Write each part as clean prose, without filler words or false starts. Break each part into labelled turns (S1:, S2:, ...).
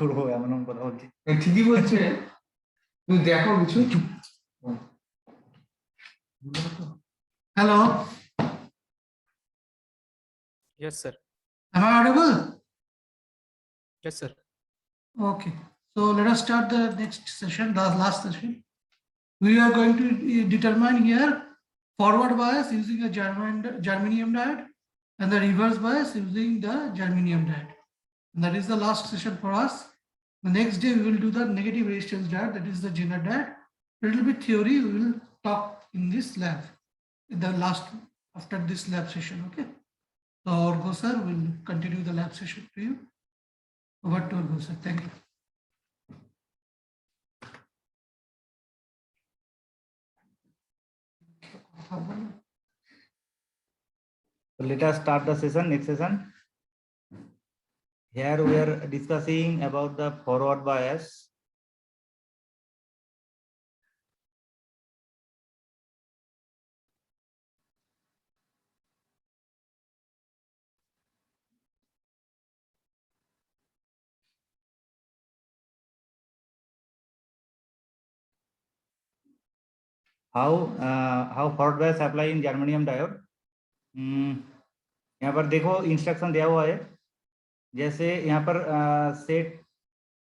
S1: করবো এমন এমন কথা বলছি।
S2: ঠিকই বলছে, তুমি দেখো কিছু।
S3: Hello,
S4: Yes, sir.
S3: am I audible?
S4: Yes, sir.
S3: Okay, so let us start the next session, the last session. We are going to determine here forward bias using a germanium diode and the reverse bias using the germanium diode. And that is the last session for us. The next day we will do the negative resistance diode, that is the Zener diode. A little bit theory we will talk in this lab, in the last after this lab session. Okay. So Orgo sir will continue the lab session to you. Over to Orgo sir. Thank you.
S1: So let us start the session, next session. Here we are discussing about the forward bias. How forward bias apply in germanium diode. यहाँ पर देखो instruction दिया हुआ है, जैसे यहाँ पर set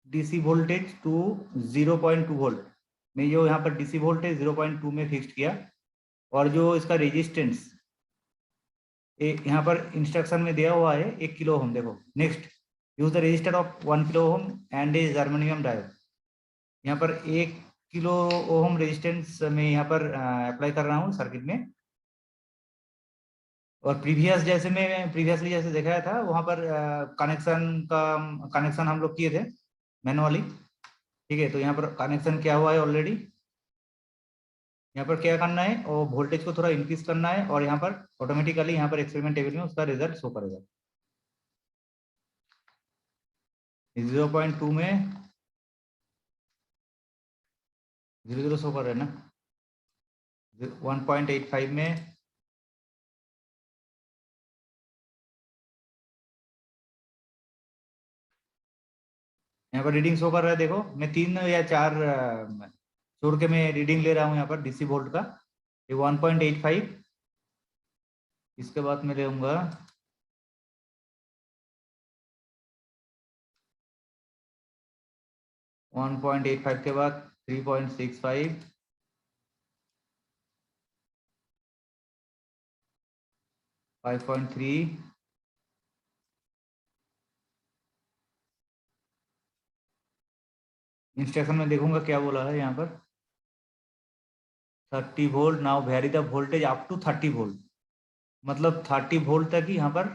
S1: DC voltage to 0.2 volt में, जो यहाँ पर डीसी वोल्टेज 0.2 में फिक्स किया, और जो इसका रेजिस्टेंस यहाँ पर इंस्ट्रक्शन में दिया हुआ है 1 किलो ओम। देखो next, use the resistor of 1 kilo ohm and a germanium diode. यहाँ पर 1 किलो ओम रेजिस्टेंस में यहाँ पर अप्लाई कर रहा हूँ सर्किट में। और प्रीवियसली जैसे दिखाया था वहां पर कनेक्शन हम लोग किए थे मैनुअली, ठीक है। तो यहाँ पर कनेक्शन किया हुआ है ऑलरेडी। यहाँ पर क्या करना है, और वोल्टेज को थोड़ा इंक्रीज करना है, और यहाँ पर ऑटोमेटिकली यहाँ पर एक्सपेरिमेंट टेबल में उसका रिजल्ट शो करेगा। 0.2 में 0 शो कर रहे हैं ना, 1.85 में, यहाँ पर रीडिंग शो कर रहा है। देखो मैं 3 या 4 छोड़ के मैं रीडिंग ले रहा हूँ यहाँ पर डीसी वोल्ट का। ये 1.85, इसके बाद मैं लेऊंगा 1.85 के बाद 3.65, 5.3, इंस्ट्रक्शन में देखूंगा क्या बोला है यहाँ पर 30 volt. Now vary the voltage up to 30 volt, मतलब 30 वोल्ट तक ही यहाँ पर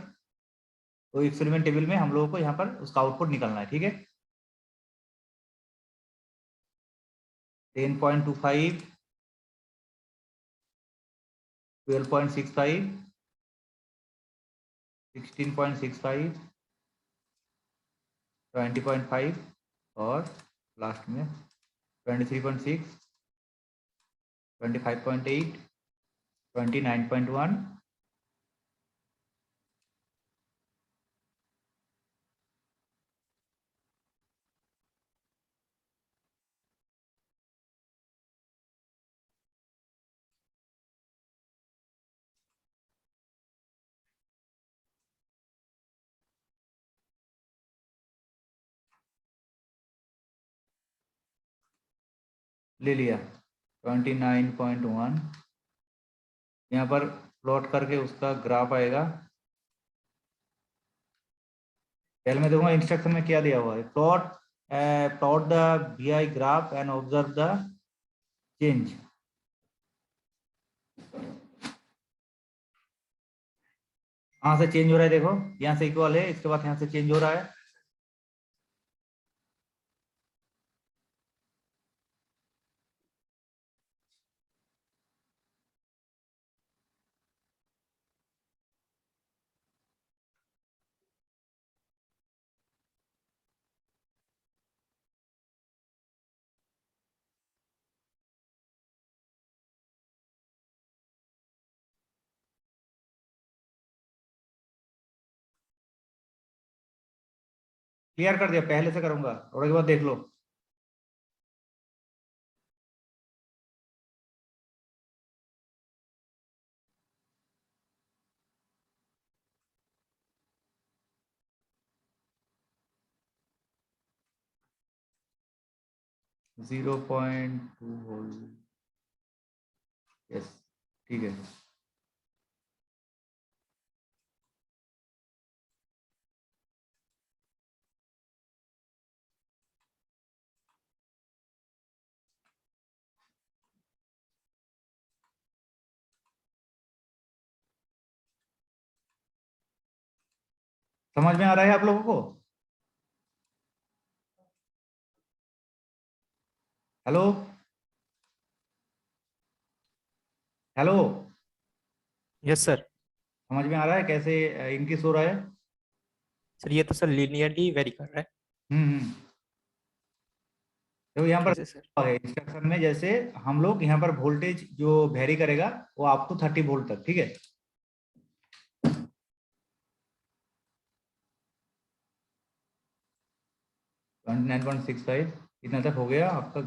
S1: तो एक्सपेरिमेंट टेबल में हम लोगों को यहाँ पर उसका आउटपुट निकालना है, ठीक है। 10.25, 12.65, 16.65, 20.5 और लास्ट में 23.6, 25.8, 29.1, ले लिया 29.1। यहाँ पर प्लॉट करके उसका ग्राफ आएगा। पहले मैं देखूंगा इंस्ट्रक्शन में क्या दिया हुआ है, plot the VI graph and observe the change. यहाँ से चेंज हो रहा है, देखो यहाँ से इक्वल है, इसके बाद यहाँ से चेंज हो रहा है। क्लियर कर दिया, पहले से करूंगा, थोड़े के बाद देख लो। Zero point two volt, yes ठीक है। समझ में आ रहा है आप लोगों को? Hello hello,
S4: yes sir.
S1: समझ में आ रहा है कैसे इंक्रीज हो रहा है?
S4: सर ये तो सर लीनियरली वेरी कर रहा है।
S1: हम्म। तो यहाँ
S4: कैसे सर?
S1: पर इंस्ट्रक्शन में जैसे हम लोग यहाँ पर वोल्टेज जो वेरी करेगा वो अप टू 30 वोल्ट तक, ठीक है। 29.65 इतना तक हो गया आपका।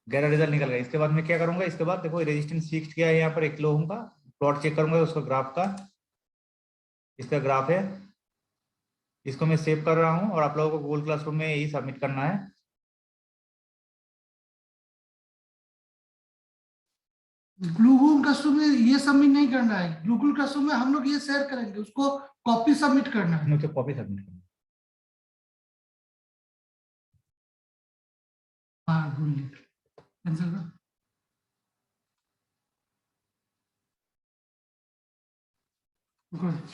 S1: 11 रिजल्ट निकल गया। इसके बाद मैं क्या करूंगा, इसके बाद देखो रेजिस्टेंस फिक्स किया है यहाँ पर 1 किलो ओम का। प्लॉट चेक करूंगा उसका ग्राफ का, इसका ग्राफ है, इसको मैं सेव कर रहा हूँ और आप लोगों को गूगल क्लासरूम में यही सबमिट करना है।
S3: गूगल क्लासरूम में ये सबमिट नहीं करना है, गूगल क्लासरूम में हम लोग ये शेयर करेंगे, उसको कॉपी सबमिट करना है।
S1: मुझे कॉपी सबमिट करना है।
S3: हाँ भूल गए, कैंसिल कर। गुड।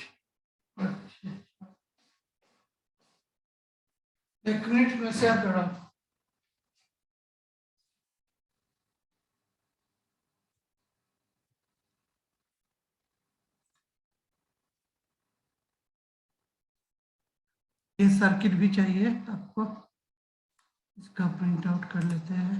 S3: एक मिनट में शेयर कर रहा हूँ। ये सर्किट भी चाहिए आपको, इसका प्रिंट आउट कर लेते हैं।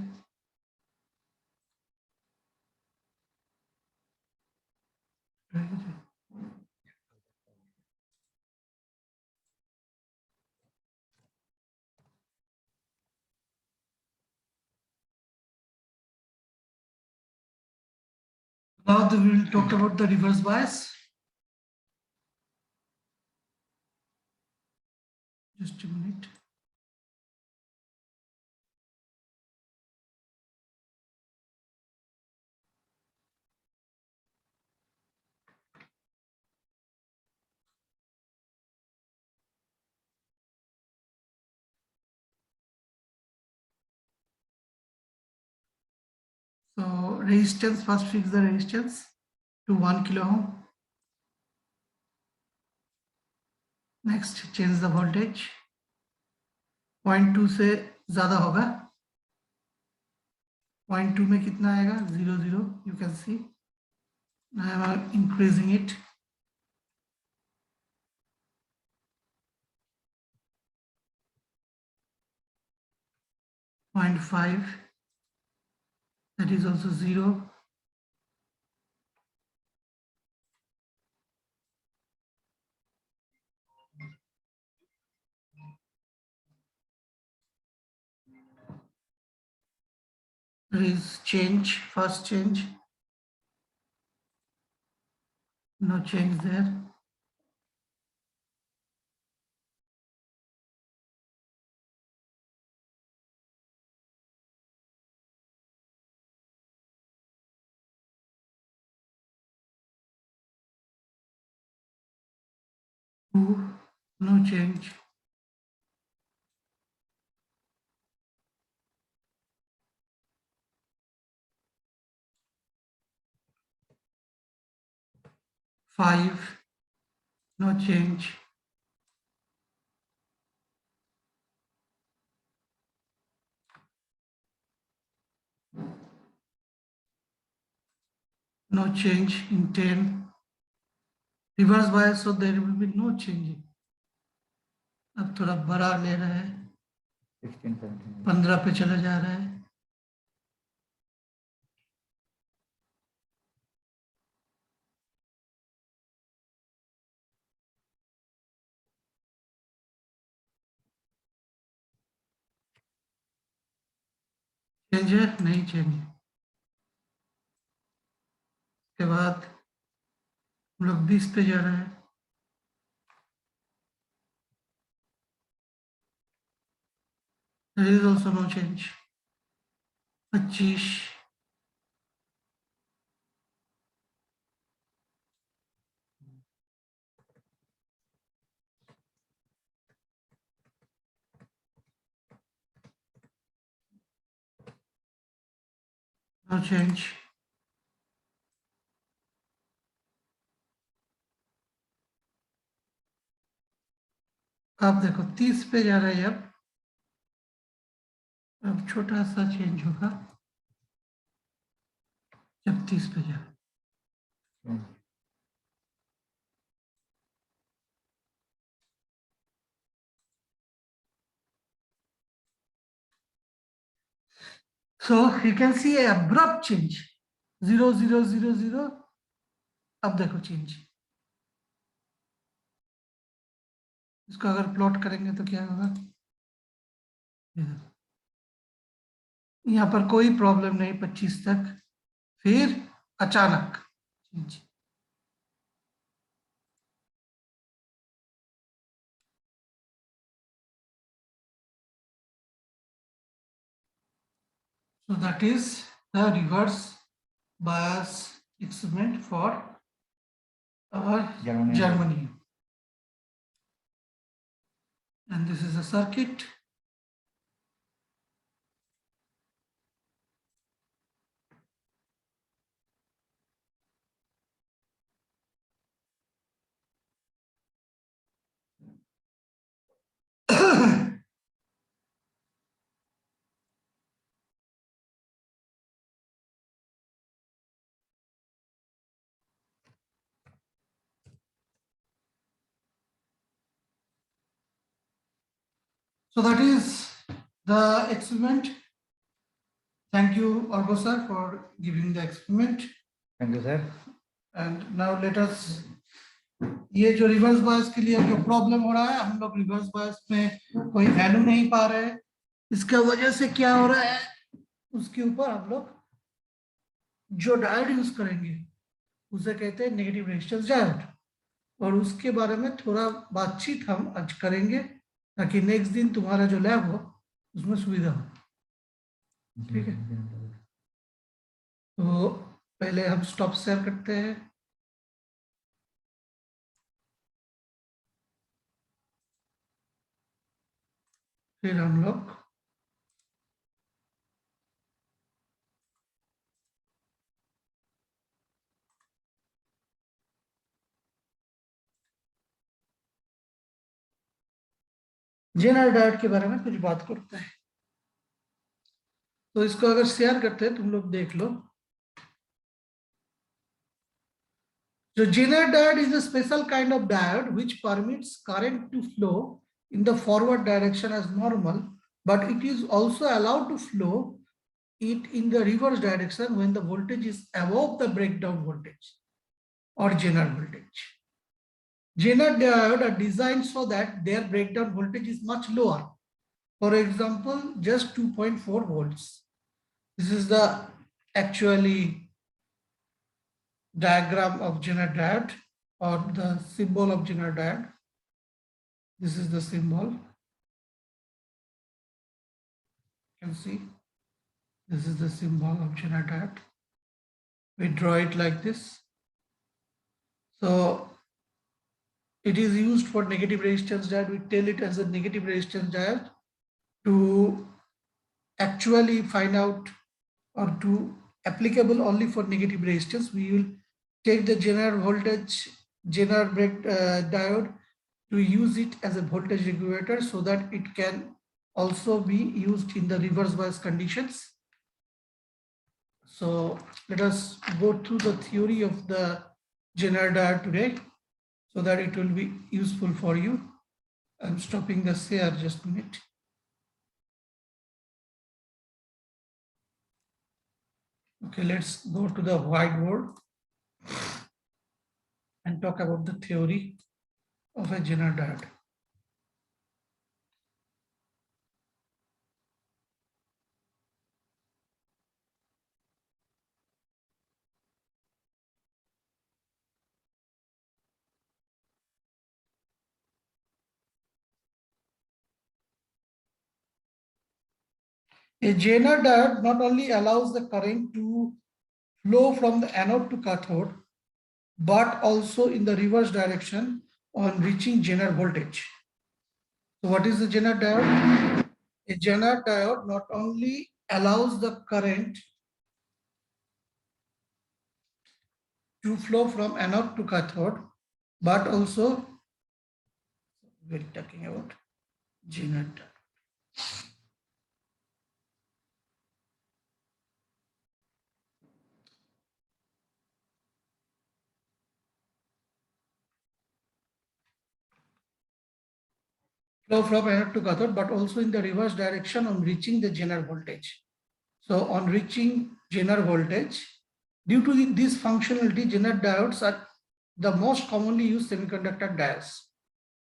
S3: Now we will talk about the reverse bias. Just a minute. So resistance, first fix the resistance to 1 kilo ohm. Next change the voltage, 0.2 से ज्यादा होगा। 0.2 में कितना आएगा? 0 0, you can see. Now I am increasing it. 0.5, that is also 0. There is change, first change, no change there. Two, no change. Five, no change. No change in 10. Reverse bias, so there will be no changing. अब थोड़ा बड़ा ले रहा है,
S1: 16 17
S3: 15 पे चला जा रहा है। चेंज है? नहीं चेंज है। उसके बाद हम लोग 20 पे जा रहे हैं। There is also no change. 25, no change. आप देखो 30 पे जा रहे हैं अब छोटा सा चेंज होगा जब 30 पे जा। So you can see a abrupt change. 0 0 0 0. अब देखो चेंज। इसको अगर प्लॉट करेंगे तो क्या होगा? यहाँ पर कोई प्रॉब्लम नहीं 25 तक, फिर अचानक change. So that is the reverse bias experiment for our Germany. And this is a circuit. So that is the experiment. Thank you, Argo sir, for giving the experiment.
S1: Thank you, sir.
S3: And now let us, ये जो reverse bias के लिए जो problem हो रहा है, हम लोग रिवर्स बायस में कोई वैल्यू नहीं पा रहे, इसका वजह से क्या हो रहा है उसके ऊपर हम लोग जो डायोड यूज करेंगे उसे कहते हैं नेगेटिव रेजिस्टेंस डायोड, और उसके बारे में थोड़ा बातचीत हम आज करेंगे ताकि नेक्स्ट दिन तुम्हारा जो लैब हो उसमें सुविधा हो। ठीक है, तो पहले हम स्टॉप शेयर करते हैं। फिर हम लोग जेनर डायोड के बारे में कुछ बात करते हैं। तो इसको अगर शेयर करते हैं तुम लोग देख लो। So Zener diode is a special kind of diode which permits current to flow in the forward direction as normal, but it is also allowed to flow it in the reverse direction when the voltage is above the breakdown voltage or Zener voltage. Zener diode are designed so that their breakdown voltage is much lower. For example, just 2.4 volts. This is the actually diagram of Zener diode or the symbol of Zener diode. This is the symbol. You can see this is the symbol of Zener diode. We draw it like this. So it is used for negative resistance diode. We tell it as a negative resistance diode to actually find out or to applicable only for negative resistance. We will take the Zener voltage, Zener diode to use it as a voltage regulator so that it can also be used in the reverse bias conditions. So let us go through the theory of the Zener diode today so that it will be useful for you. I'm stopping the share just a minute. Okay, let's go to the whiteboard and talk about the theory of a Zener diode. A Zener diode not only allows the current to flow from the anode to cathode, but also in the reverse direction on reaching Zener voltage. So what is the Zener diode? A Zener diode not only allows the current to flow from anode to cathode, but also we're talking about Zener diode. Flow from anode to cathode, but also in the reverse direction on reaching the Zener voltage. So on reaching Zener voltage, due to this functionality, Zener diodes are the most commonly used semiconductor diodes.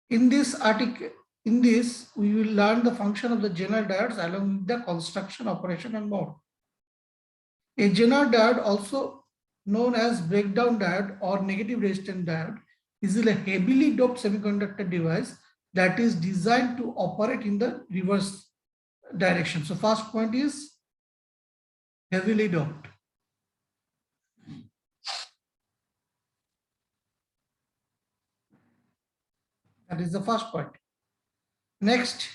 S3: In this article, we will learn the function of the Zener diodes along with the construction, operation, and more. A Zener diode, also known as breakdown diode or negative resistance diode, is a heavily doped semiconductor device that is designed to operate in the reverse direction. So first point is heavily doped. That is the first point. Next,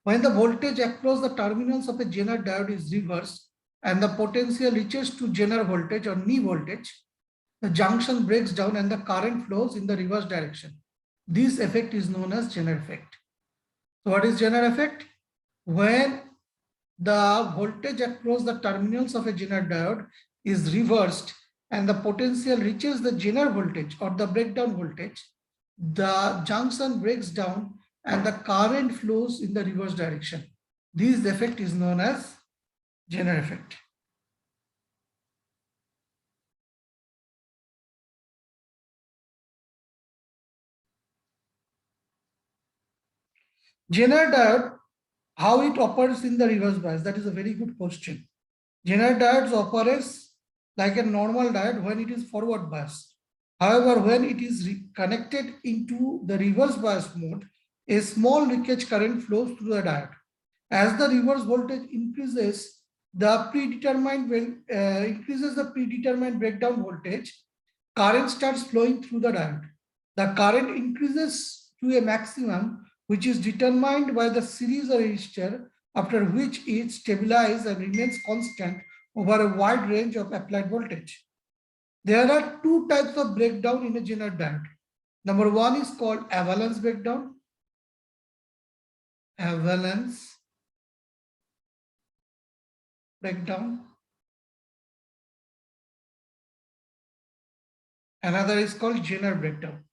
S3: when the voltage across the terminals of a Zener diode is reversed and the potential reaches to Zener voltage or knee voltage, the junction breaks down and the current flows in the reverse direction. This effect is known as Zener effect. So what is Zener effect? When the voltage across the terminals of a Zener diode is reversed and the potential reaches the Zener voltage or the breakdown voltage, the junction breaks down and the current flows in the reverse direction. This effect is known as Zener effect. Zener diode, how it operates in the reverse bias? That is a very good question. Zener diodes operates like a normal diode when it is forward biased. However, when it is connected into the reverse bias mode, a small leakage current flows through the diode. As the reverse voltage increases, the predetermined breakdown voltage, current starts flowing through the diode. The current increases to a maximum, which is determined by the series resistor, after which it stabilizes and remains constant over a wide range of applied voltage. There are two types of breakdown in a Zener diode. Number one is called avalanche breakdown. Avalanche breakdown. Another is called Zener breakdown.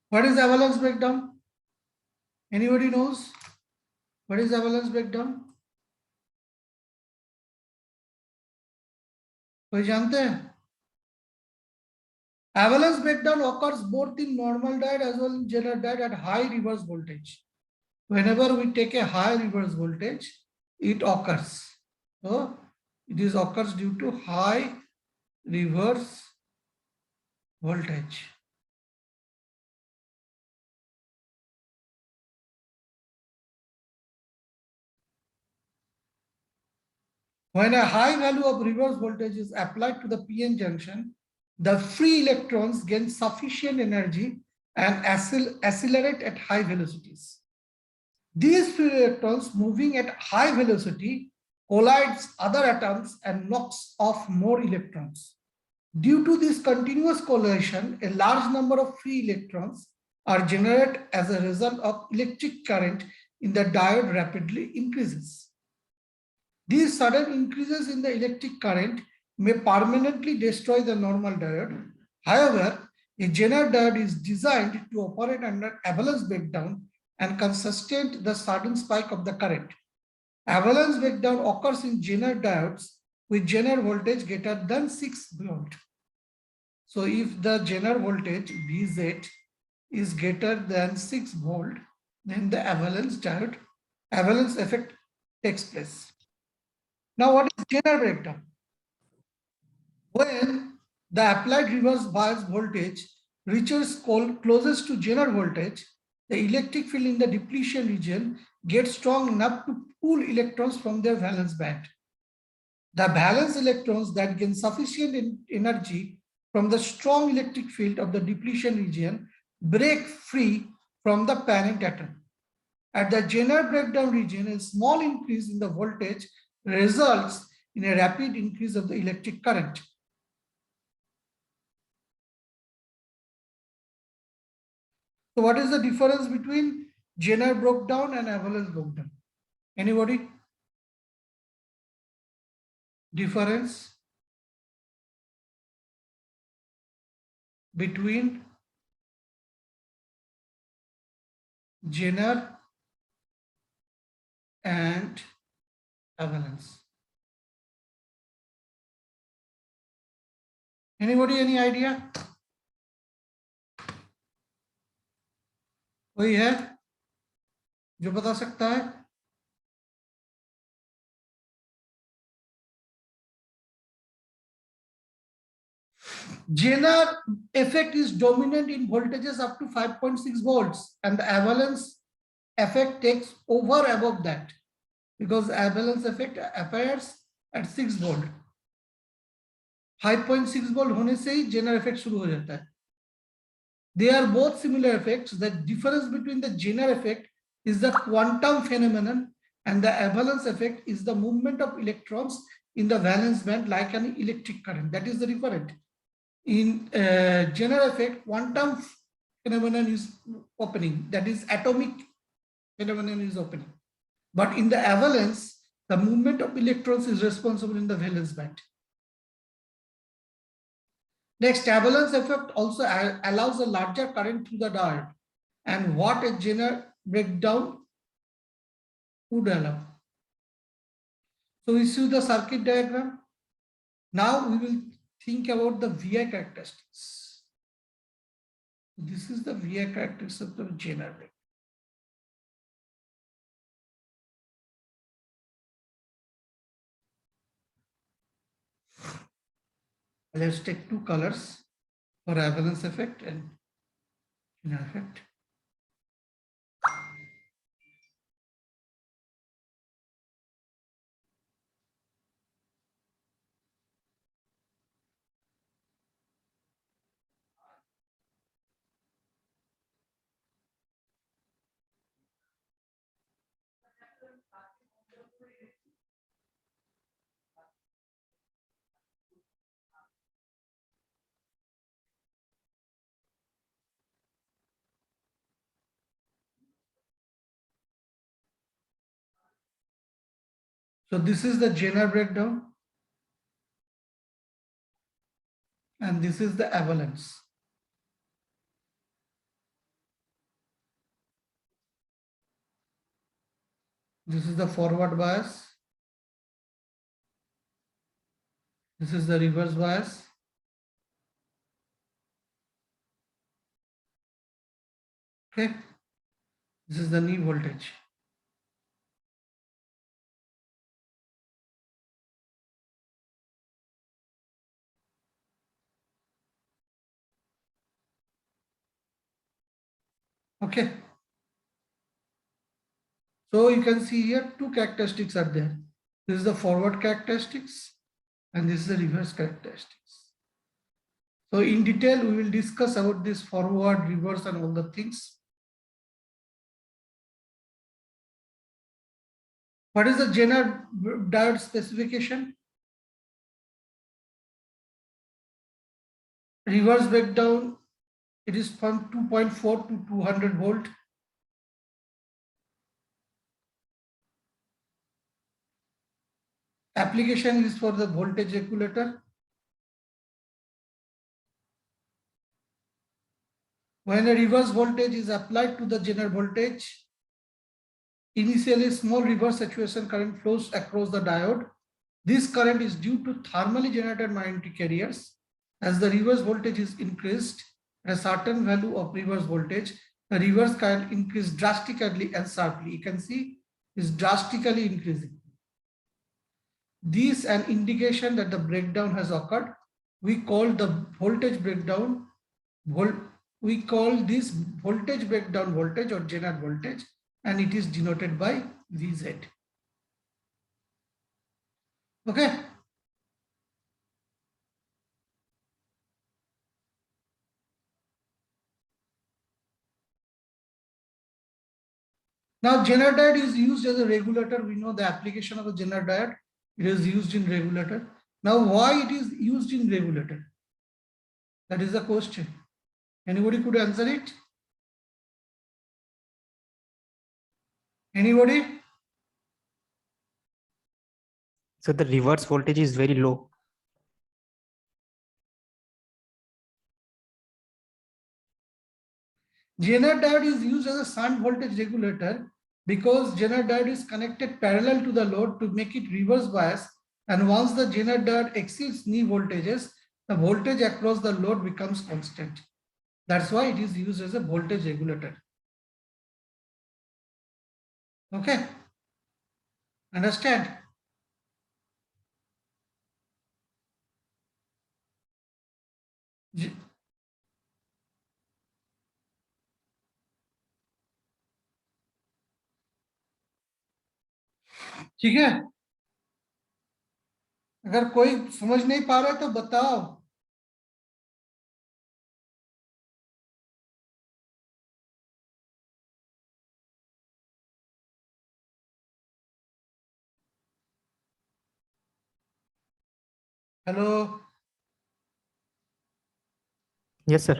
S3: What is avalanche breakdown? Anybody knows? What is avalanche breakdown? कोई जानते हैं? Avalanche breakdown occurs both in normal diode as well as Zener diode at high reverse voltage. Whenever we take a high reverse voltage, it occurs. So it occurs due to high reverse voltage. When a high value of reverse voltage is applied to the PN junction, the free electrons gain sufficient energy and accelerate at high velocities. These free electrons moving at high velocity collides other atoms and knocks off more electrons. Due to this continuous collision, a large number of free electrons are generated as a result of electric current in the diode rapidly increases. These sudden increases in the electric current may permanently destroy the normal diode. However, a Zener diode is designed to operate under avalanche breakdown and can sustain the sudden spike of the current. Avalanche breakdown occurs in Zener diodes with Zener voltage greater than 6 volt. So if the Zener voltage Vz is greater than 6 volt, then the avalanche effect takes place. Now, what is Zener breakdown? When the applied reverse bias voltage reaches closest to Zener voltage, the electric field in the depletion region gets strong enough to pull electrons from their valence band. The valence electrons that gain sufficient energy from the strong electric field of the depletion region break free from the parent atom. At the Zener breakdown region, a small increase in the voltage results in a rapid increase of the electric current. So what is the difference between Zener breakdown and avalanche breakdown? Anybody? Difference between Zener and avalanche. Anybody, any idea? कोई है जो बता सकता है? Zener effect is dominant in voltages up to 5.6 volts, and the avalanche effect takes over above that, because avalanche effect appears at 6 volt. 5.6 volt होने से ही Zener effect शुरू हो जाता है. They are both similar effects. The difference between the Zener effect is the quantum phenomenon, and the avalanche effect is the movement of electrons in the valence band like an electric current. That is the difference. In Zener effect, quantum phenomenon is opening, that is atomic phenomenon is opening. But in the avalanche, the movement of electrons is responsible in the valence band. Next, avalanche effect also allows a larger current through the diode, and what a Zener breakdown would allow. So we see the circuit diagram. Now we will think about the VI characteristics. This is the VI characteristics of the Zener breakdown. Let's take two colors for avalanche effect and Zener effect. So this is the Zener breakdown, and this is the avalanche. This is the forward bias. This is the reverse bias. Okay. This is the knee voltage. Okay. So you can see here two characteristics are there. This is the forward characteristics, and this is the reverse characteristics. So in detail, we will discuss about this forward, reverse, and all the things. What is the Zener diode specification? Reverse breakdown, it is from 2.4 to 200 volt. Application is for the voltage regulator. When a reverse voltage is applied to the Zener voltage, initially small reverse saturation current flows across the diode. This current is due to thermally generated magnetic carriers. As the reverse voltage is increased at a certain value of reverse voltage, the reverse current increases drastically and sharply. You can see is drastically increasing. This is an indication that the breakdown has occurred. we call the voltage breakdown, we call this voltage breakdown voltage or Jenner voltage, and it is denoted by Vz. Okay. Now, Jenner diode is used as a regulator. We know the application of a Jenner diode. It is used in regulator. Now, why it is used in regulator? That is the question. Anybody could answer it? Anybody?
S4: So the reverse voltage is very low.
S3: Jenner diode is used as a shunt voltage regulator because Jenner diode is connected parallel to the load to make it reverse bias, and once the Jenner diode exceeds knee voltages, the voltage across the load becomes constant. That's why it is used as a voltage regulator. Okay, understand? ठीक है, अगर कोई समझ नहीं पा रहा है तो बताओ. Hello,
S4: Yes, sir.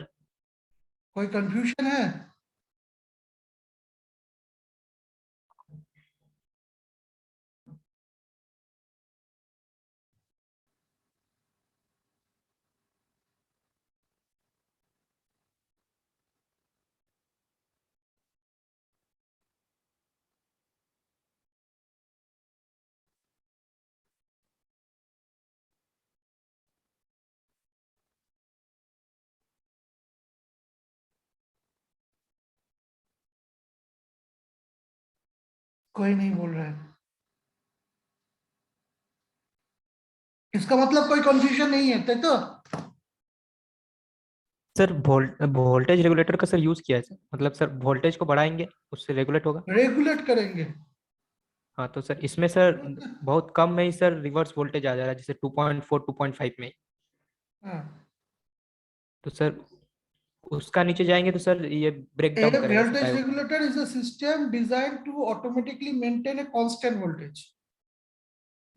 S3: कोई कंफ्यूजन है? कोई नहीं बोल रहा है. इसका मतलब कोई कंफ्यूजन नहीं है तो
S4: सर वोल्टेज रेगुलेटर का सर यूज किया है सर, मतलब सर वोल्टेज को बढ़ाएंगे उससे रेगुलेट होगा.
S3: रेगुलेट करेंगे.
S4: हाँ तो सर इसमें सर बहुत कम में ही सर रिवर्स वोल्टेज आ जा रहा है, जैसे 2.4 2.5 में.
S3: हाँ.
S4: तो सर उसका नीचे जाएंगे तो सर ये ब्रेक
S3: A
S4: डाउन करेगा sir
S3: voltage
S4: diode.
S3: regulator is a system designed to automatically maintain a constant voltage.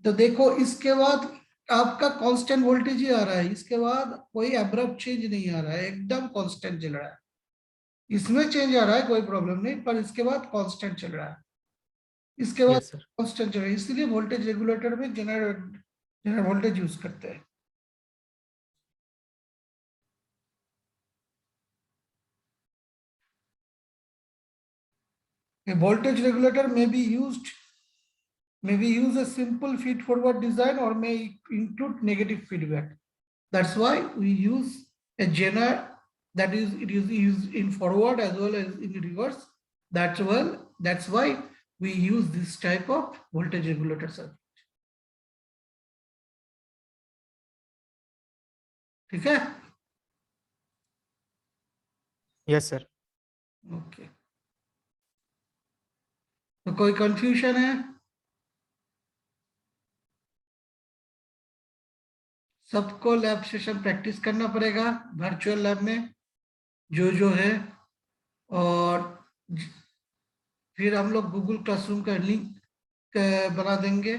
S3: तो देखो इसके बाद आपका कांस्टेंट वोल्टेज ही आ रहा है, इसके बाद कोई एब्रप्ट चेंज नहीं आ रहा है, एकदम कांस्टेंट चल रहा है. इसमें चेंज आ रहा है कोई प्रॉब्लम नहीं, पर इसके बाद कांस्टेंट चल रहा है. इसके बाद
S4: यस सर.
S3: कांस्टेंट चल रहा है, इसलिए वोल्टेज रेगुलेटर में जनरल वोल्टेज यूज करते हैं. A voltage regulator may be used a simple feed forward design or may include negative feedback. That's why we use a Jenner, that is, it is used in forward as well as in reverse. That's why we use this type of voltage regulator circuit. ठीक है?
S4: Yes sir.
S3: Okay. तो कोई confusion है? सबको lab session practice करना पड़ेगा virtual lab में जो है, और फिर हम लोग गूगल क्लासरूम का लिंक बना देंगे.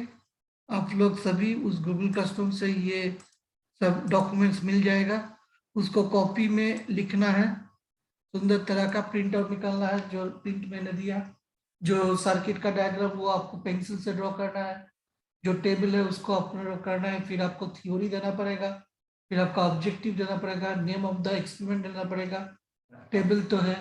S3: आप लोग सभी उस गूगल क्लासरूम से ये सब डॉक्यूमेंट्स मिल जाएगा. उसको कॉपी में लिखना है, सुंदर तरह का प्रिंट आउट निकालना है जो प्रिंट मैंने दिया. जो सर्किट का डायग्राम वो आपको पेंसिल से ड्रॉ करना है, जो टेबल है उसको आपको ड्रॉ करना है. फिर आपको थ्योरी देना पड़ेगा, फिर आपका ऑब्जेक्टिव देना पड़ेगा, नेम ऑफ द एक्सपेरिमेंट देना पड़ेगा. टेबल तो है.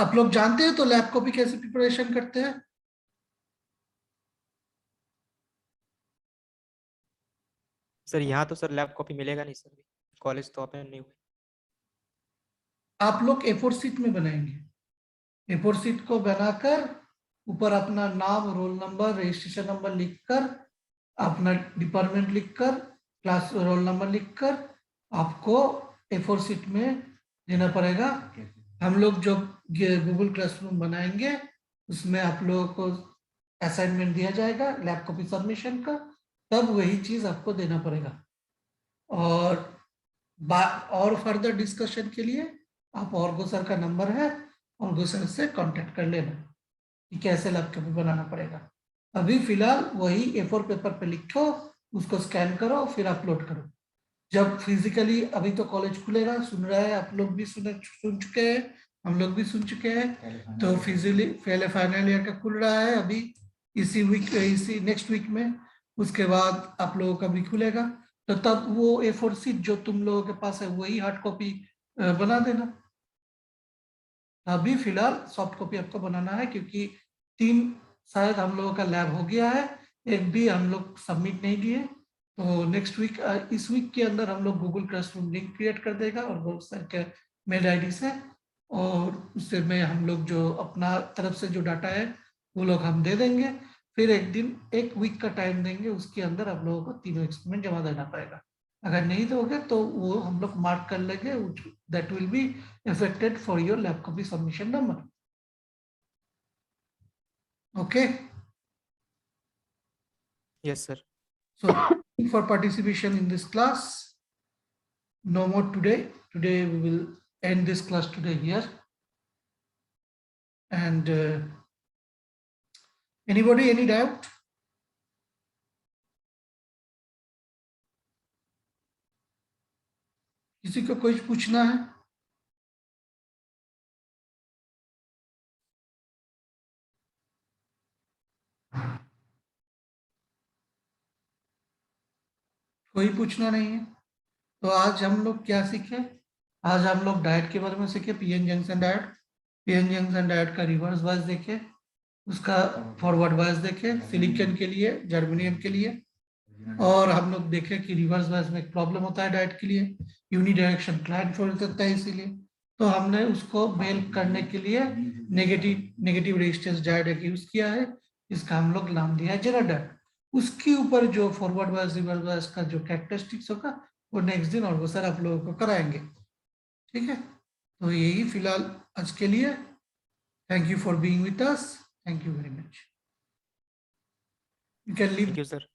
S3: आप लोग जानते हैं तो लैब कॉपी कैसे प्रिपरेशन करते हैं?
S4: सर यहाँ तो सर लैब कॉपी मिलेगा नहीं सर, कॉलेज तो ओपन नहीं हुए.
S3: आप लोग A4 शीट में बनाएंगे. A4 शीट को बनाकर ऊपर अपना नाम, रोल नंबर, रजिस्ट्रेशन नंबर लिखकर, अपना डिपार्टमेंट लिखकर, क्लास रोल नंबर लिखकर आपको A4 शीट में देना पड़ेगा। हम लोग जो गूगल क्लासरूम बनाएंगे उसमें आप लोगों को असाइनमेंट दिया जाएगा लैब कॉपी सबमिशन का, तब वही चीज आपको देना पड़ेगा। और फर्दर डिस्कशन के लिए आप ऑर्गो सर का नंबर है, ऑर्गो सर से कांटेक्ट कर लेना कि कैसे लैब कॉपी बनाना पड़ेगा। अभी फिलहाल वही A4 पेपर पे लिखो, उसको स्कैन करो, फिर अपलोड करो। जब फिजिकली, अभी तो कॉलेज खुलेगा, सुन रहा है आप लोग भी, सुन चुके हैं, हम लोग भी सुन चुके हैं। तो फिजिकली पहले फाइनल ईयर का खुल रहा है अभी इसी नेक्स्ट वीक में, उसके बाद आप लोगों का भी खुलेगा। तो तब वो A4 शीट जो तुम लोगों के पास है वही हार्ड कॉपी बना देना। अभी फिलहाल सॉफ्ट कॉपी आपको बनाना है, क्योंकि 3 शायद हम लोगों का लैब हो गया है, एक भी हम लोग सबमिट नहीं किए। तो नेक्स्ट वीक, इस वीक के अंदर हम लोग गूगल क्लासरूम लिंक क्रिएट कर देगा और वो सर के मेल आईडी से, और उससे में हम लोग जो अपना तरफ से जो डाटा है वो लोग हम दे देंगे। फिर एक वीक का टाइम देंगे, उसके अंदर आप लोगों को तीनों एक्सपेरिमेंट जमा देना पड़ेगा। अगर नहीं दोगे तो वो हम लोग मार्क कर लेंगे, that will be affected for your lab copy submission number. Okay.
S4: Yes, sir.
S3: So for participation in this class, no more today. Today we will end this class today here. And anybody, any doubt? किसी को कुछ पूछना है? कोई पूछना नहीं है? तो आज हम लोग क्या सीखे? आज हम लोग डाइट के बारे में सीखे, PN junction diet. PN junction diet का रिवर्स वाइज देखे, उसका फॉरवर्ड वाइज देखे, सिलिकॉन के लिए, जर्मेनियम के लिए। और हम लोग देखें कि रिवर्स वाइज में एक प्रॉब्लम होता है डाइट के लिए, यूनिडायरेक्शन क्लाइंट छोड़ सकता है, इसीलिए तो हमने उसको मेल करने के लिए नेगेटिव रेजिस्टेंस डाइट यूज किया है, इसका हम लोग नाम दिया है जेरा डाइट। उसके ऊपर जो फॉरवर्ड वाइज रिवर्स वाइज का जो कैरेक्टरिस्टिक्स होगा वो नेक्स्ट दिन और वो सर आप लोगों को कराएंगे। ठीक है, तो यही फिलहाल आज के लिए। Thank you for being with us, thank you very much. You can leave.
S4: Thank you, sir.